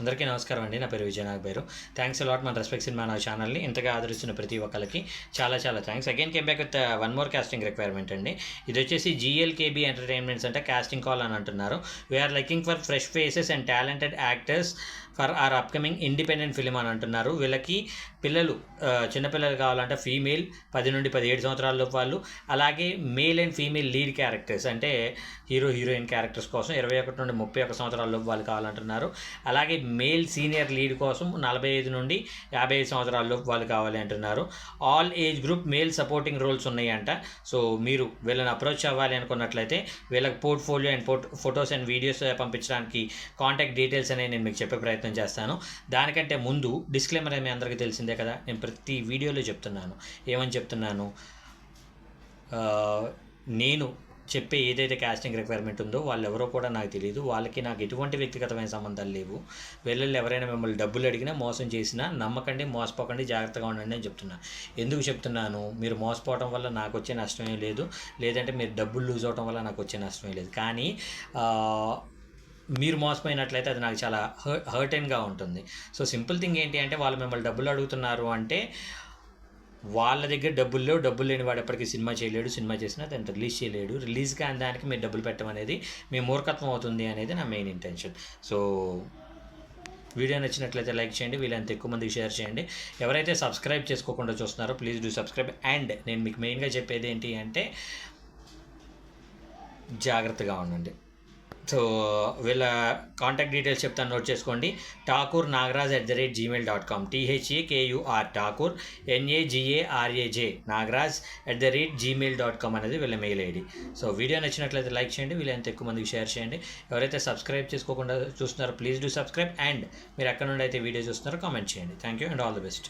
అందరికీ నమస్కారం అండి. నా పేరు విజయనాగ్ బైరు. థ్యాంక్స్ అలాట్ మన రెస్పెక్ట్ సినిమా నా ఛానల్ని ఇంతగా ఆదరిస్తున్న ప్రతి ఒక్కరికి చాలా thanks. Again came back with one more casting requirement అండి. ఇది వచ్చేసి GLKB ఎంటర్టైన్మెంట్స్ అంటే కాస్టింగ్ కాల్ అని అంటున్నారు. We are liking for fresh faces and talented actors for our upcoming independent film అని అంటున్నారు. వీళ్ళకి పిల్లలు చిన్నపిల్లలు కావాలంటే ఫీమేల్ 10 నుండి 17 సంవత్సరాల వాళ్ళు, అలాగే male and female lead characters అంటే హీరోయిన్ క్యారెక్టర్స్ కోసం 21 నుండి 31 సంవత్సరాల వాళ్ళు కావాలంటున్నారు. అలాగే మేల్ సీనియర్ లీడ్ కోసం 45 నుండి 55 సంవత్సరాల వాళ్ళు కావాలి అంటున్నారు. All age group male supporting roles ఉన్నాయంట. సో మీరు వీళ్ళని అప్రోచ్ అవ్వాలి అనుకున్నట్లయితే వీళ్ళకి portfolio and photos and videos పంపించడానికి కాంటాక్ట్ డీటెయిల్స్ అనేవి నేను మీకు చెప్పే ప్రయత్నం చేస్తాను. దానికంటే ముందు డిస్క్లైమర్ మీ అందరికీ తెలిసిందే కదా, నేను ప్రతి వీడియోలో చెప్తున్నాను. ఏమని చెప్తున్నాను? నేను చెప్పే ఏదైతే కాస్టింగ్ రిక్వైర్మెంట్ ఉందో వాళ్ళు ఎవరో కూడా నాకు తెలియదు. వాళ్ళకి నాకు ఎటువంటి వ్యక్తిగతమైన సంబంధాలు లేవు. వీళ్ళు ఎవరైనా మిమ్మల్ని డబ్బులు అడిగినా మోసం చేసినా నమ్మకండి, మోసపోకండి, జాగ్రత్తగా ఉండండి అని చెప్తున్నాను. ఎందుకు చెప్తున్నాను? మీరు మోసపోవడం వల్ల నాకు వచ్చే నష్టమే లేదు, లేదంటే మీరు డబ్బులు లూజ్ అవడం వల్ల నాకు వచ్చే నష్టమే లేదు. కానీ మీరు మోసపోయినట్లయితే అది నాకు చాలా హర్టెన్గా ఉంటుంది. సో సింపుల్ థింగ్ ఏంటి అంటే, వాళ్ళు మిమ్మల్ని డబ్బులు అడుగుతున్నారు అంటే వాళ్ళ దగ్గర డబ్బులు లేని వాడు ఎప్పటికీ సినిమా చేయలేడు. సినిమా చేసినా దాన్ని రిలీజ్ చేయలేడు. రిలీజ్ కాని దానికి మీరు డబ్బులు పెట్టడం అనేది మీ మూర్ఖత్వం అవుతుంది అనేది నా మెయిన్ ఇంటెన్షన్. సో వీడియో నచ్చినట్లయితే లైక్ చేయండి, వీళ్ళంత ఎక్కువ మందికి షేర్ చేయండి. ఎవరైతే సబ్స్క్రైబ్ చేసుకోకుండా చూస్తున్నారో ప్లీజ్ డూ సబ్స్క్రైబ్. అండ్ నేను మీకు మెయిన్గా చెప్పేది ఏంటి అంటే జాగ్రత్తగా ఉండండి. సో వీళ్ళ కాంటాక్ట్ డీటెయిల్స్ చెప్తాను, నోట్ చేసుకోండి. takurnagraj@gmail.com, THAKUR Thakur NAGARAJ nagraj@gmail.com అనేది వీళ్ళ మెయిల్ ఐడి. సో వీడియో నచ్చినట్లయితే లైక్ చేయండి, వీళ్ళంత ఎక్కువ మందికి షేర్ చేయండి. ఎవరైతే సబ్స్క్రైబ్ చేసుకోకుండా చూస్తున్నారో ప్లీజ్ డూ సబ్స్క్రైబ్. అండ్ మీరు ఎక్కడ నుండి అయితే వీడియో చూస్తున్నారో కామెంట్ చేయండి. Thank you and all the best.